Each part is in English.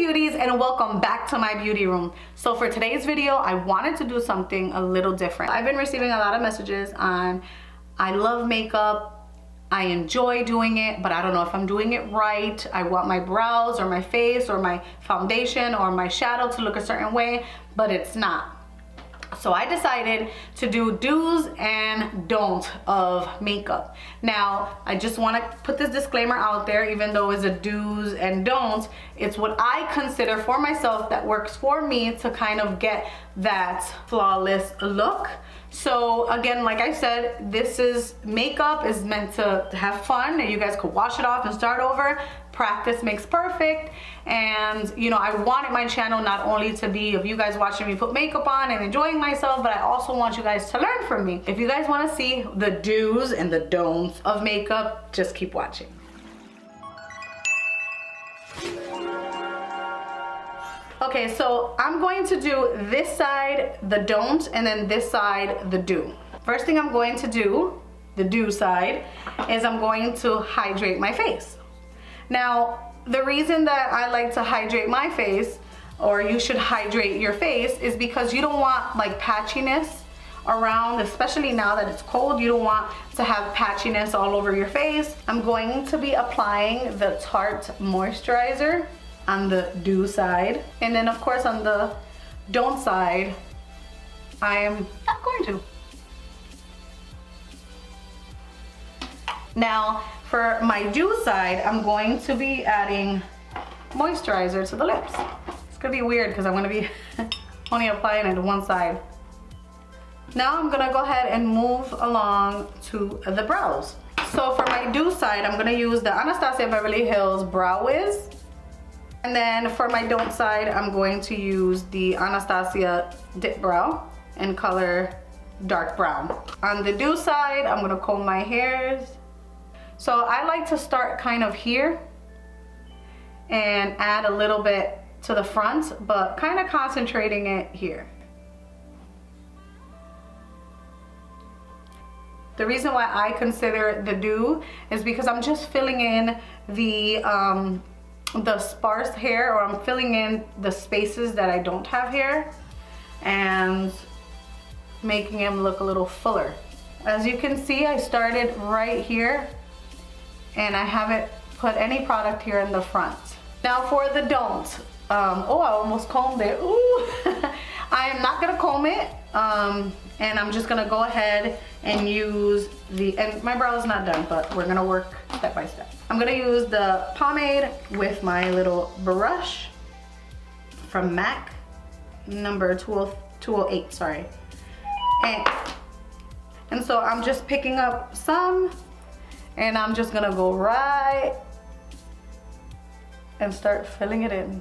beauties, and welcome back to my beauty room. So for today's video, I wanted to do something a little different. I've been receiving a lot of messages on I love makeup, I enjoy doing it, but I don't know if I'm doing it right. I want my brows or my face or my foundation or my shadow to look a certain way, but it's not. So I decided to do do's and don'ts of makeup. Now, I just want to put this disclaimer out there, even though it's a do's and don'ts, it's what I consider for myself that works for me to kind of get that flawless look. So again, like I said, this is makeup is meant to have fun, and you guys could wash it off and start over. Practice makes perfect. And you know, I wanted my channel not only to be of you guys watching me put makeup on and enjoying myself, but I also want you guys to learn from me. If you guys want to see the do's and the don'ts of makeup, just keep watching. Okay, so I'm going to do this side, the don't, and then this side, the do. First thing I'm going to do, the do side, is I'm going to hydrate my face. Now, the reason that I like to hydrate my face, or you should hydrate your face, is because you don't want like patchiness around, especially now that it's cold. You don't want to have patchiness all over your face. I'm going to be applying the Tarte moisturizer on the do side, and then of course on the don't side I am not going to. Now for my do side, I'm going to be adding moisturizer to the lips. It's gonna be weird because I'm gonna be only applying it to one side. Now I'm gonna go ahead and move along to the brows. So for my do side, I'm gonna use the Anastasia Beverly Hills Brow Wiz. And then for my don't side, I'm going to use the Anastasia Dip Brow in color dark brown. On the do side, I'm gonna comb my hairs. So I like to start kind of here and add a little bit to the front, but kind of concentrating it here. The reason why I consider the do is because I'm just filling in the sparse hair, or I'm filling in the spaces that I don't have hair and making them look a little fuller. As you can see, I started right here and I haven't put any product here in the front. Now for the don't. Oh, I almost combed it. Ooh. I am not gonna comb it, and I'm just gonna go ahead and use and my brow is not done, but we're gonna work step by step. I'm gonna use the pomade with my little brush from MAC, number 208, sorry. And so I'm just picking up some, and I'm just gonna go right and start filling it in.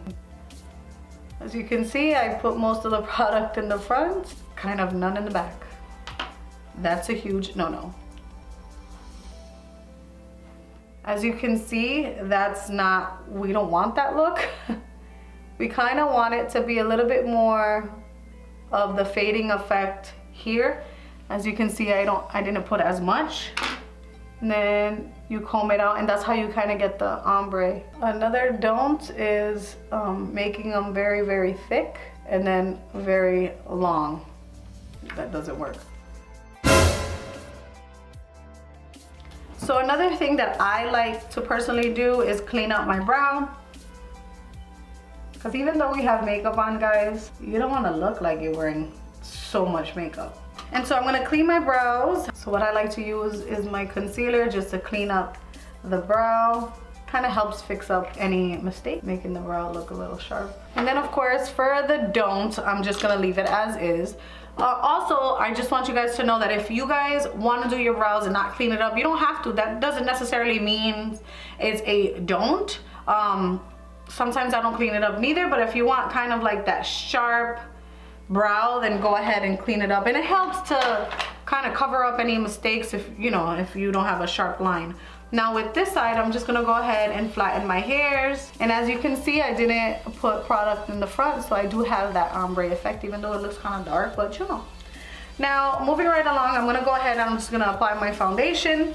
As you can see, I put most of the product in the front, kind of none in the back. That's a huge no-no. As you can see, we don't want that look. We kind of want it to be a little bit more of the fading effect here. As you can see, I didn't put as much. And then you comb it out, and that's how you kind of get the ombre. Another don't is making them very, very thick and then very long. That doesn't work. So another thing that I like to personally do is clean up my brow. Because even though we have makeup on, guys, you don't want to look like you're wearing so much makeup. And so I'm gonna clean my brows. So what I like to use is my concealer just to clean up the brow. Kind of helps fix up any mistake, making the brow look a little sharp. And then of course for the don't, I'm just gonna leave it as is. Also, I just want you guys to know that if you guys want to do your brows and not clean it up, you don't have to. That doesn't necessarily mean it's a don't. Sometimes I don't clean it up neither, but if you want kind of like that sharp brow, then go ahead and clean it up, and it helps to kind of cover up any mistakes if you don't have a sharp line. Now with this side, I'm just gonna go ahead and flatten my hairs, and as you can see, I didn't put product in the front, so I do have that ombre effect, even though it looks kind of dark, but Now moving right along, I'm gonna go ahead and I'm just gonna apply my foundation.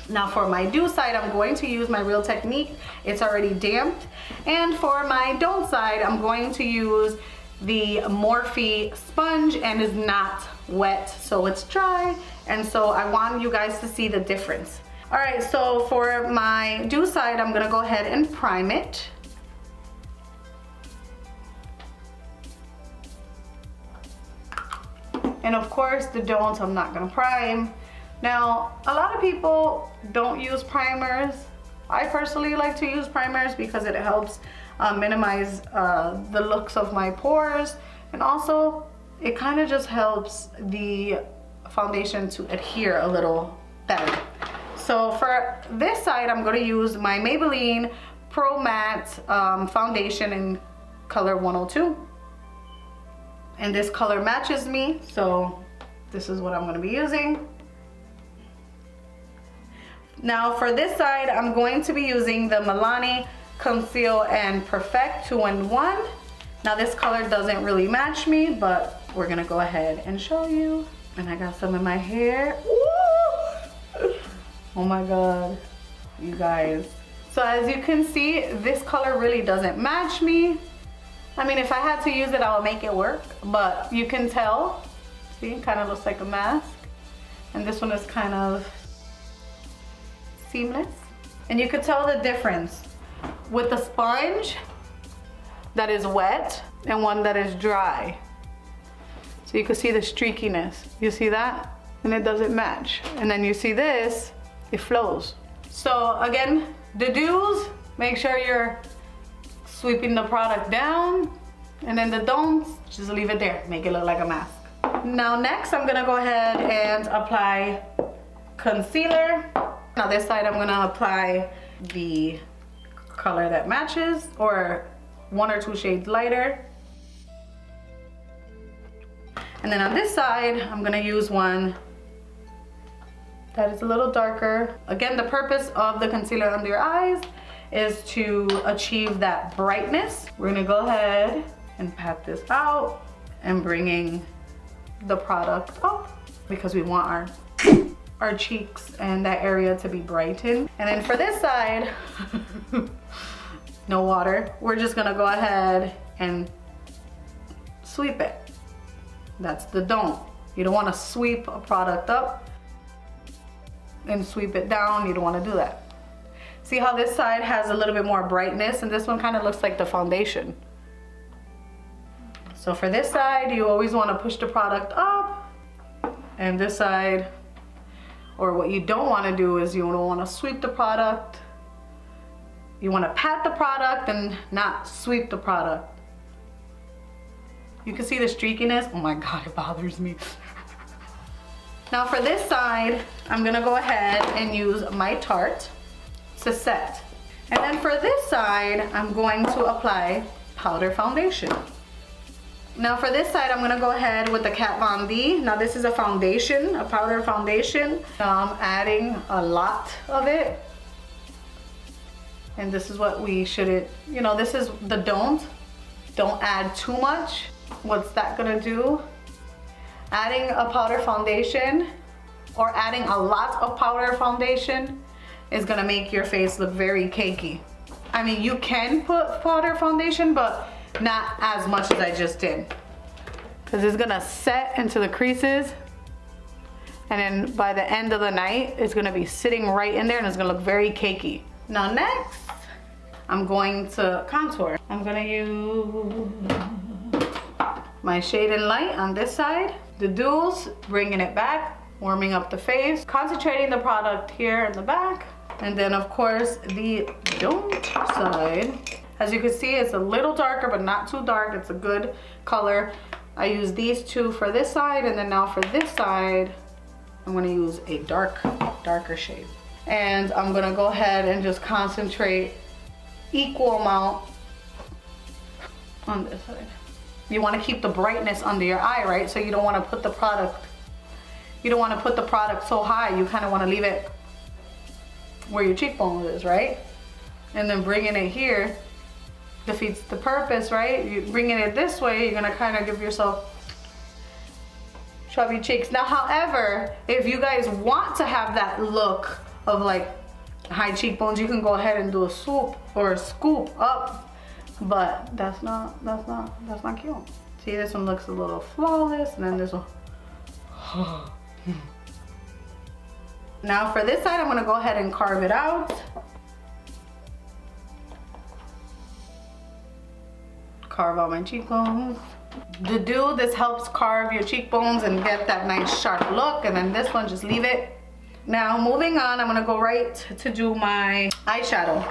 Now for my do side, I'm going to use my Real Technique. It's already damped. And for my don't side, I'm going to use the Morphe sponge, and is not wet, so it's dry. And so I want you guys to see the difference. All right, so for my do side, I'm gonna go ahead and prime it. And of course, the don't, I'm not gonna prime. Now, a lot of people don't use primers. I personally like to use primers because it helps minimize the looks of my pores, and also it kind of just helps the foundation to adhere a little better. So for this side, I'm going to use my Maybelline Pro Matte Foundation in color 102. And this color matches me, so this is what I'm going to be using. Now for this side, I'm going to be using the Milani Conceal and Perfect 2-in-1. Now this color doesn't really match me, but we're gonna go ahead and show you. And I got some in my hair. Ooh! Oh my God, you guys. So as you can see, this color really doesn't match me. I mean, if I had to use it, I would make it work, but you can tell, see, it kind of looks like a mask. And this one is kind of seamless. And you could tell the difference with the sponge that is wet and one that is dry. So you can see the streakiness. You see that? And it doesn't match. And then you see this, it flows. So again, the do's, make sure you're sweeping the product down. And then the don'ts, just leave it there. Make it look like a mask. Now next, I'm gonna go ahead and apply concealer. Now this side, I'm gonna apply the color that matches, or 1 or 2 shades lighter. And then on this side, I'm gonna use one that is a little darker. Again, the purpose of the concealer under your eyes is to achieve that brightness. We're gonna go ahead and pat this out and bringing the product up because we want our cheeks and that area to be brightened. And then for this side, no water. We're just gonna go ahead and sweep it. That's the don't. You don't wanna sweep a product up and sweep it down. You don't wanna do that. See how this side has a little bit more brightness, and this one kind of looks like the foundation. So for this side, you always wanna push the product up, and this side, or what you don't wanna do is you don't wanna sweep the product. You wanna pat the product and not sweep the product. You can see the streakiness. Oh my God, it bothers me. Now for this side, I'm gonna go ahead and use my Tarte to set. And then for this side, I'm going to apply powder foundation. Now for this side, I'm gonna go ahead with the Kat Von D. Now this is a foundation, a powder foundation. I'm adding a lot of it. And this is what we shouldn't, you know, this is the don't add too much. What's that gonna do? Adding a powder foundation or adding a lot of powder foundation is gonna make your face look very cakey. I mean, you can put powder foundation, but not as much as I just did. Because it's gonna set into the creases, and then by the end of the night, it's gonna be sitting right in there and it's gonna look very cakey. Now next, I'm going to contour. I'm gonna use my Shade and Light on this side. The do's, bringing it back, warming up the face, concentrating the product here in the back. And then of course, the don't side. As you can see, it's a little darker, but not too dark. It's a good color. I use these two for this side, and then now for this side, I'm gonna use a darker shade. And I'm gonna go ahead and just concentrate equal amount on this side. You wanna keep the brightness under your eye, right? So you don't wanna put the product, so high. You kinda wanna leave it where your cheekbone is, right? And then bringing it here defeats the purpose, right? You bringing it this way, you're gonna kind of give yourself chubby cheeks. Now, however, if you guys want to have that look of like high cheekbones, you can go ahead and do a swoop or a scoop up, but that's not cute. See, this one looks a little flawless, and then this one. Now for this side, I'm gonna go ahead and carve it out. Carve out my cheekbones. This helps carve your cheekbones and get that nice sharp look, and then this one, just leave it. Now moving on, I'm gonna go right to do my eyeshadow.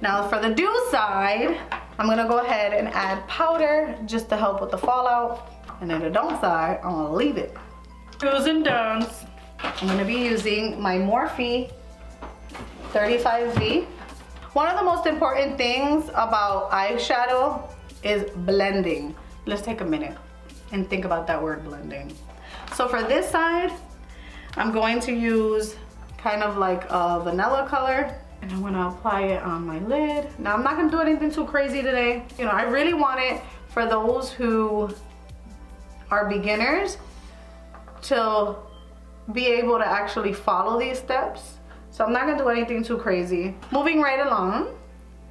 Now for the do side, I'm gonna go ahead and add powder just to help with the fallout. And then the don't side, I'm gonna leave it. Do's and don'ts. I'm gonna be using my Morphe 35V. One of the most important things about eyeshadow is blending. Let's take a minute and think about that word, blending. So for this side, I'm going to use kind of like a vanilla color, and I'm gonna apply it on my lid. Now I'm not gonna do anything too crazy today. You know, I really want it for those who are beginners to be able to actually follow these steps. So I'm not gonna do anything too crazy. Moving right along,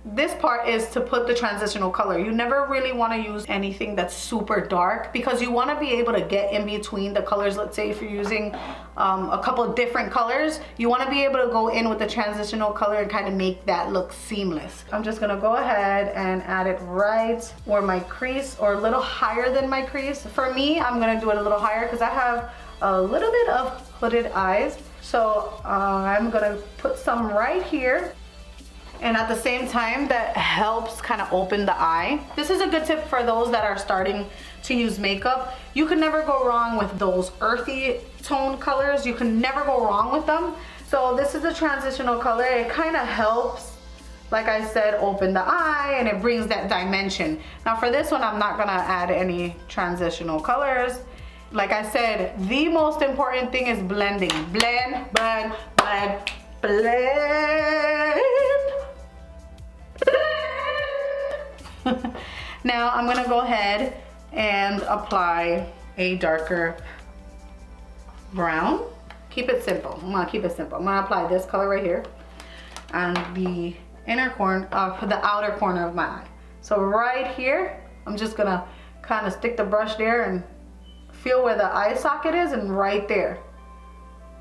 this part is to put the transitional color. You never really want to use anything that's super dark, because you want to be able to get in between the colors. Let's say if you're using a couple of different colors, you want to be able to go in with the transitional color and kind of make that look seamless. I'm just gonna go ahead and add it right where my crease, or a little higher than my crease. For me, I'm gonna do it a little higher because I have a little bit of hooded eyes. So I'm gonna put some right here. And at the same time, that helps kind of open the eye. This is a good tip for those that are starting to use makeup. You can never go wrong with those earthy tone colors. You can never go wrong with them. So this is a transitional color. It kind of helps, like I said, open the eye, and it brings that dimension. Now for this one, I'm not gonna add any transitional colors. Like I said, the most important thing is blending. Blend, blend, blend, blend. Now I'm gonna go ahead and apply a darker brown. Keep it simple. I'm gonna keep it simple. I'm gonna apply this color right here on the inner corner of the outer corner of my eye. So right here, I'm just gonna kind of stick the brush there and feel where the eye socket is, and right there.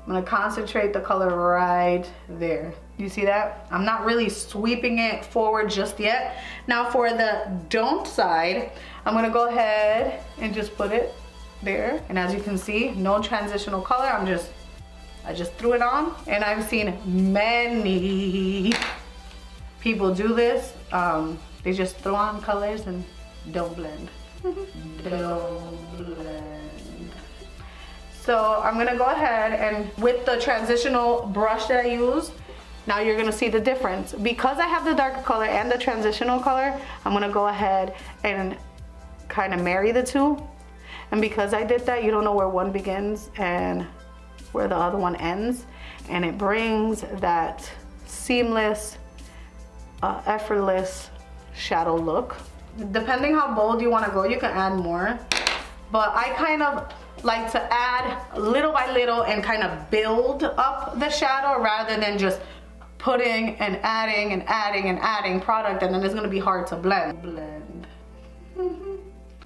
I'm gonna concentrate the color right there. You see that? I'm not really sweeping it forward just yet. Now for the don't side, I'm gonna go ahead and just put it there. And as you can see, no transitional color. I just threw it on, and I've seen many people do this. They just throw on colors and don't blend. Don't blend. So I'm gonna go ahead, and with the transitional brush that I use, now you're gonna see the difference. Because I have the darker color and the transitional color, I'm gonna go ahead and kind of marry the two. And because I did that, you don't know where one begins and where the other one ends. And it brings that seamless, effortless shadow look. Depending how bold you wanna go, you can add more. But I kind of like to add little by little and kind of build up the shadow rather than just putting and adding and adding and adding product, and then it's gonna be hard to blend.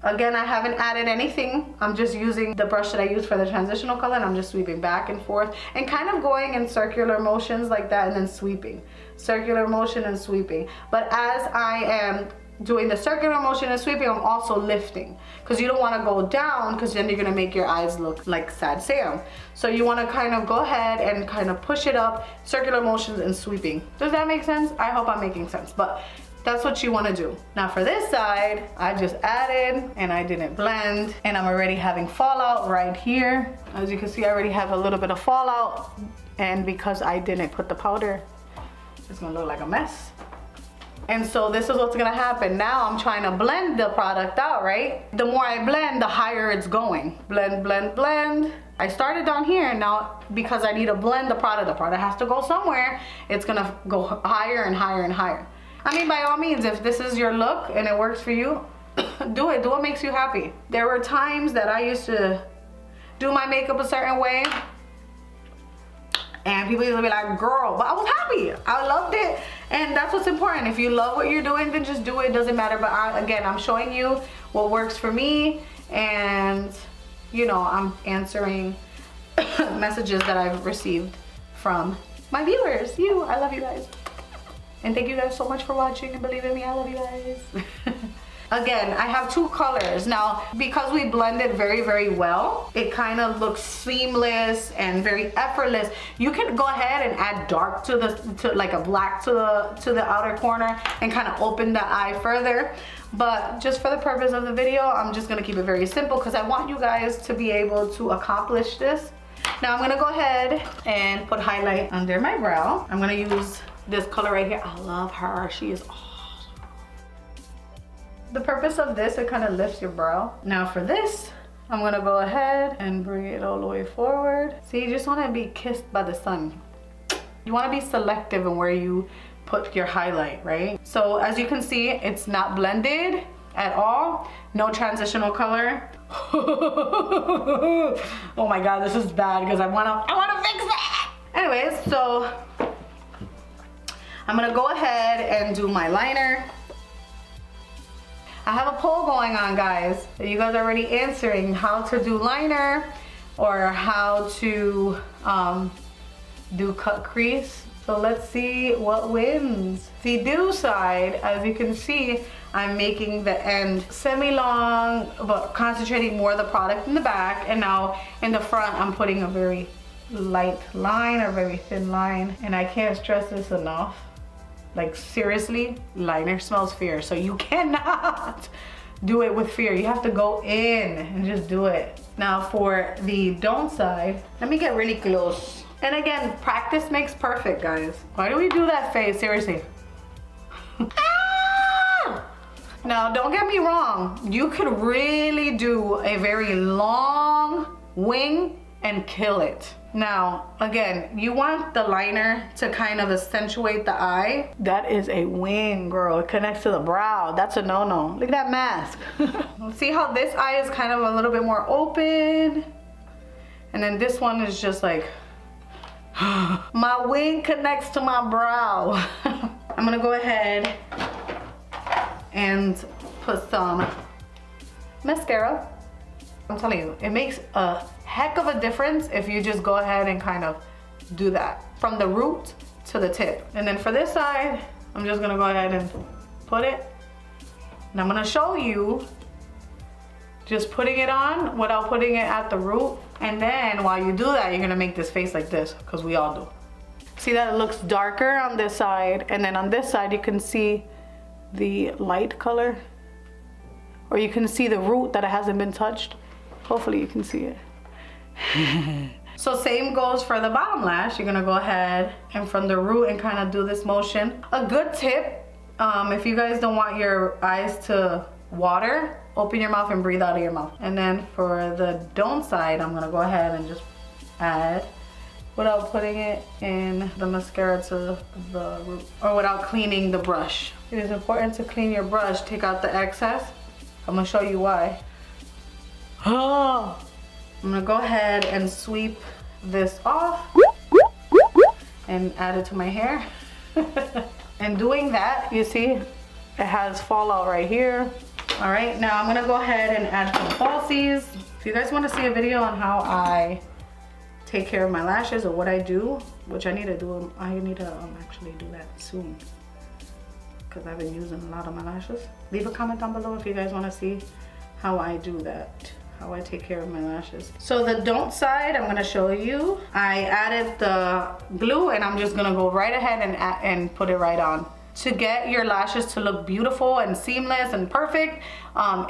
Again, I haven't added anything. I'm just using the brush that I use for the transitional color, and I'm just sweeping back and forth and kind of going in circular motions like that, and then sweeping. Circular motion and sweeping. But as I am doing the circular motion and sweeping, I'm also lifting, because you don't want to go down, because then you're going to make your eyes look like Sad Sam. So you want to kind of go ahead and kind of push it up, circular motions and sweeping. Does that make sense? I hope I'm making sense, but that's what you want to do. Now for this side, I just added and I didn't blend, and I'm already having fallout right here. As you can see, I already have a little bit of fallout, and because I didn't put the powder, it's going to look like a mess. And so this is what's gonna happen. Now I'm trying to blend the product out, right? The more I blend, the higher it's going. Blend, blend, blend. I started down here, now because I need to blend the product has to go somewhere. It's gonna go higher and higher and higher. I mean, by all means, if this is your look and it works for you, do it. Do what makes you happy. There were times that I used to do my makeup a certain way, And people used to be like, girl, but I was happy. I loved it. And that's what's important. If you love what you're doing, then just do it. It doesn't matter. But again, I'm showing you what works for me. And, you know, I'm answering messages that I've received from my viewers. I love you guys. And thank you guys so much for watching and believe in me. I love you guys. Again, I have 2 colors. Now, because we blended very, very well, it kind of looks seamless and very effortless. You can go ahead and add dark to like a black to the outer corner and kind of open the eye further. But just for the purpose of the video, I'm just gonna keep it very simple because I want you guys to be able to accomplish this. Now I'm gonna go ahead and put highlight under my brow. I'm gonna use this color right here. I love her. She is awesome. The purpose of this, it kind of lifts your brow. Now for this, I'm gonna go ahead and bring it all the way forward. See, you just wanna be kissed by the sun. You wanna be selective in where you put your highlight, right? So as you can see, it's not blended at all. No transitional color. Oh my God, this is bad because I wanna fix that. Anyways, so I'm gonna go ahead and do my liner. I have a poll going on, guys. You guys are already answering how to do liner or how to do cut crease. So let's see what wins. The do side, as you can see, I'm making the end semi-long, but concentrating more of the product in the back. And now in the front, I'm putting a very light line or very thin line. And I can't stress this enough. Like seriously, liner smells fear. So you cannot do it with fear. You have to go in and just do it. Now for the don't side, let me get really close. And again, practice makes perfect, guys. Why do we do that face? Seriously. Ah! Now, don't get me wrong. You could really do a very long wing and kill it. Now, again, you want the liner to kind of accentuate the eye. That is a wing, girl. It connects to the brow. That's a no-no. Look at that mask. See how this eye is kind of a little bit more open? And then this one is just like, my wing connects to my brow. I'm gonna go ahead and put some mascara. I'm telling you, it makes a heck of a difference if you just go ahead and kind of do that from the root to the tip. And then for this side, I'm just gonna go ahead and put it. And I'm gonna show you just putting it on without putting it at the root. And then while you do that, you're gonna make this face like this, because we all do. See that it looks darker on this side, and then on this side you can see the light color, or you can see the root that it hasn't been touched. Hopefully you can see it. So same goes for the bottom lash. You're gonna go ahead and from the root and kind of do this motion. A good tip, if you guys don't want your eyes to water, open your mouth and breathe out of your mouth. And then for the don't side, I'm gonna go ahead and just add without putting it in the mascara to the root, or without cleaning the brush. It is important to clean your brush, take out the excess. I'm gonna show you why. Oh, I'm gonna go ahead and sweep this off and add it to my hair. And doing that, you see, it has fallout right here. All right, now I'm gonna go ahead and add some falsies. If you guys wanna see a video on how I take care of my lashes or what I do, which I need to do, I need to actually do that soon, because I've been using a lot of my lashes. Leave a comment down below if you guys wanna see how I do that, how I take care of my lashes. So the don't side, I'm gonna show you. I added the glue and I'm just gonna go right ahead and put it right on. To get your lashes to look beautiful and seamless and perfect,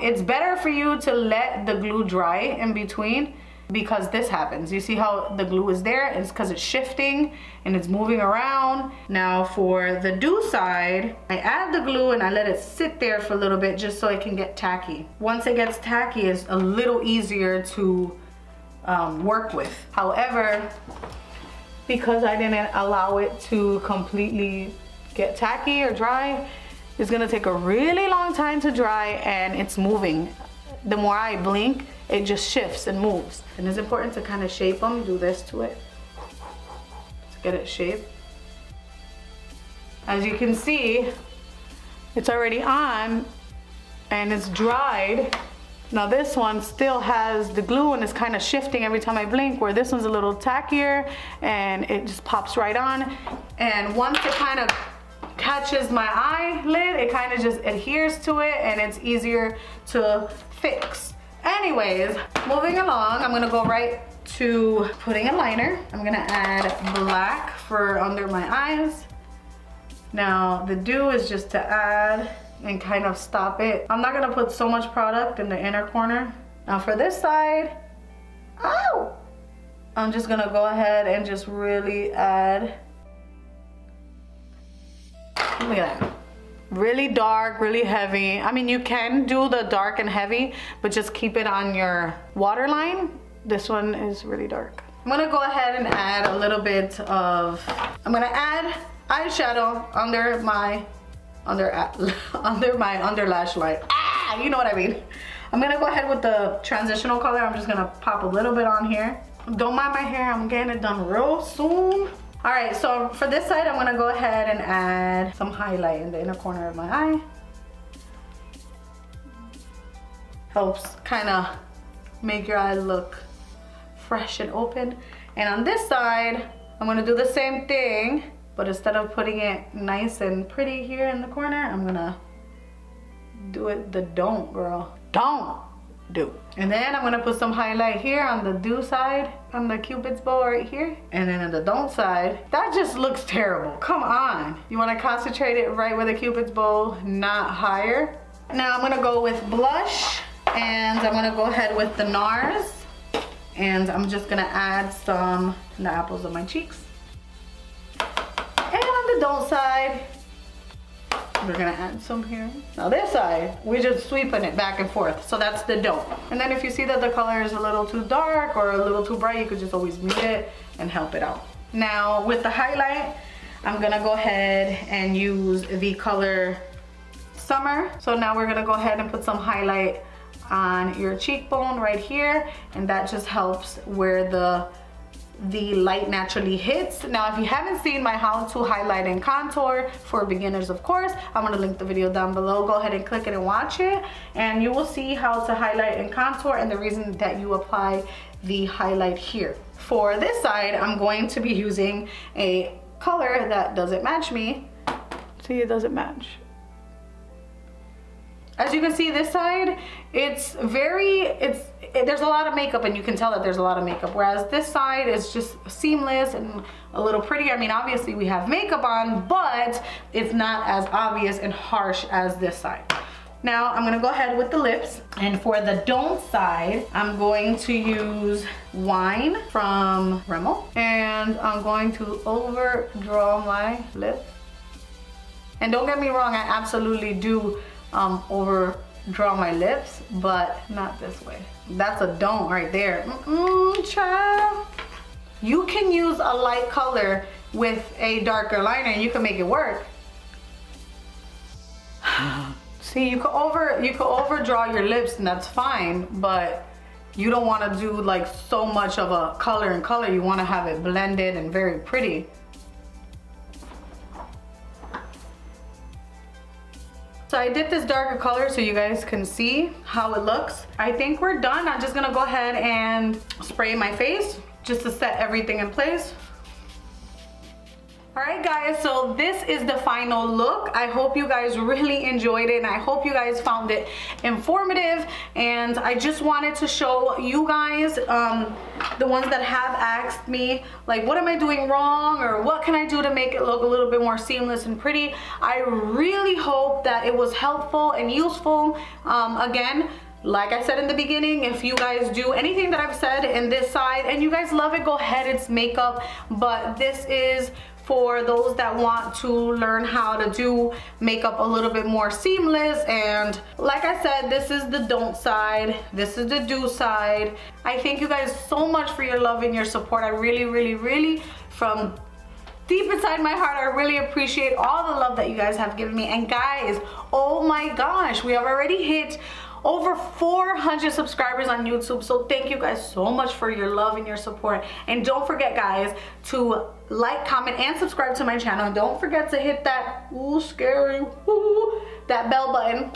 it's better for you to let the glue dry in between, because this happens. You see how the glue is there? It's because it's shifting and it's moving around. Now for the do side, I add the glue and I let it sit there for a little bit just so it can get tacky. Once it gets tacky, it's a little easier to work with. However, because I didn't allow it to completely get tacky or dry, it's gonna take a really long time to dry, and it's moving. The more I blink, it just shifts and moves. And it's important to kind of shape them, do this to it, to get it shaped. As you can see, it's already on and it's dried. Now this one still has the glue and it's kind of shifting every time I blink, where this one's a little tackier and it just pops right on. And once it kind of catches my eyelid, it kind of just adheres to it and it's easier to fix. Anyways, moving along, I'm gonna go right to putting a liner. I'm gonna add black for under my eyes. Now the do is just to add and kind of stop it. I'm not gonna put so much product in the inner corner. Now for this side, ow! I'm just gonna go ahead and just really add. Look at that. Really dark, really heavy. I mean, you can do the dark and heavy, but just keep it on your waterline. This one is really dark. I'm gonna go ahead and add a little bit of, I'm gonna add eyeshadow under my under lash line. Ah, you know what I mean. I'm gonna go ahead with the transitional color. I'm just gonna pop a little bit on here. Don't mind my hair, I'm getting it done real soon. All right, so for this side, I'm gonna go ahead and add some highlight in the inner corner of my eye. Helps kind of make your eye look fresh and open. And on this side, I'm gonna do the same thing, but instead of putting it nice and pretty here in the corner, I'm gonna do it the don't, girl. Don't do. And then I'm gonna put some highlight here on the do side, on the Cupid's bow right here. And then on the don't side, that just looks terrible. Come on. You wanna concentrate it right where the Cupid's bow, not higher. Now I'm gonna go with blush, and I'm gonna go ahead with the Nars. And I'm just gonna add some in the apples of my cheeks. And on the don't side, we're gonna add some here. Now this side, we're just sweeping it back and forth. So that's the don't. And then if you see that the color is a little too dark or a little too bright, you could just always mute it and help it out. Now with the highlight, I'm gonna go ahead and use the color Summer. So now we're gonna go ahead and put some highlight on your cheekbone right here, and that just helps where the light naturally hits. Now if you haven't seen my how to highlight and contour for beginners, of course, I'm going to link the video down below. Go ahead and click it and watch it, and you will see how to highlight and contour and the reason that you apply the highlight here. For this side, I'm going to be using a color that doesn't match me. See, it doesn't match. As you can see, this side, there's a lot of makeup, and you can tell that there's a lot of makeup, whereas this side is just seamless and a little pretty. I mean, obviously we have makeup on, but it's not as obvious and harsh as this side. Now I'm gonna go ahead with the lips, and for the don't side, I'm going to use Wine from Rimmel, and I'm going to overdraw my lips. And don't get me wrong, I absolutely do overdraw my lips, but not this way. That's a don't right there. Child. You can use a light color with a darker liner and you can make it work. See, you could overdraw your lips and that's fine, but you don't want to do like so much of a color and color. You want to have it blended and very pretty. So I did this darker color so you guys can see how it looks. I think we're done. I'm just gonna go ahead and spray my face just to set everything in place. All right guys, so this is the final look. I hope you guys really enjoyed it, and I hope you guys found it informative. And I just wanted to show you guys, the ones that have asked me, like, what am I doing wrong, or what can I do to make it look a little bit more seamless and pretty. I really hope that it was helpful and useful. Again, like I said in the beginning, if you guys do anything that I've said in this side and you guys love it, go ahead, it's makeup. But this is for those that want to learn how to do makeup a little bit more seamless. And like I said, this is the don't side, this is the do side. I thank you guys so much for your love and your support. I really, from deep inside my heart, I really appreciate all the love that you guys have given me. And guys, oh my gosh, we have already hit over 400 subscribers on YouTube. So thank you guys so much for your love and your support. And don't forget, guys, to like, comment, and subscribe to my channel. And don't forget to hit that that bell button,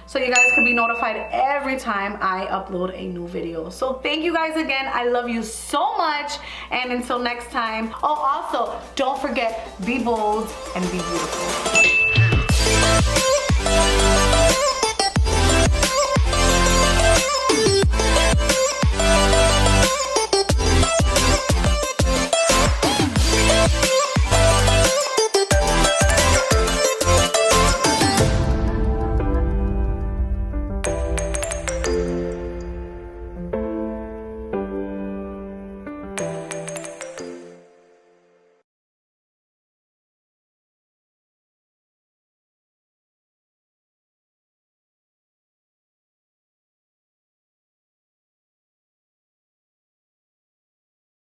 so you guys can be notified every time I upload a new video. So thank you guys again. I love you so much. And until next time. Oh, also, don't forget, be bold and be beautiful.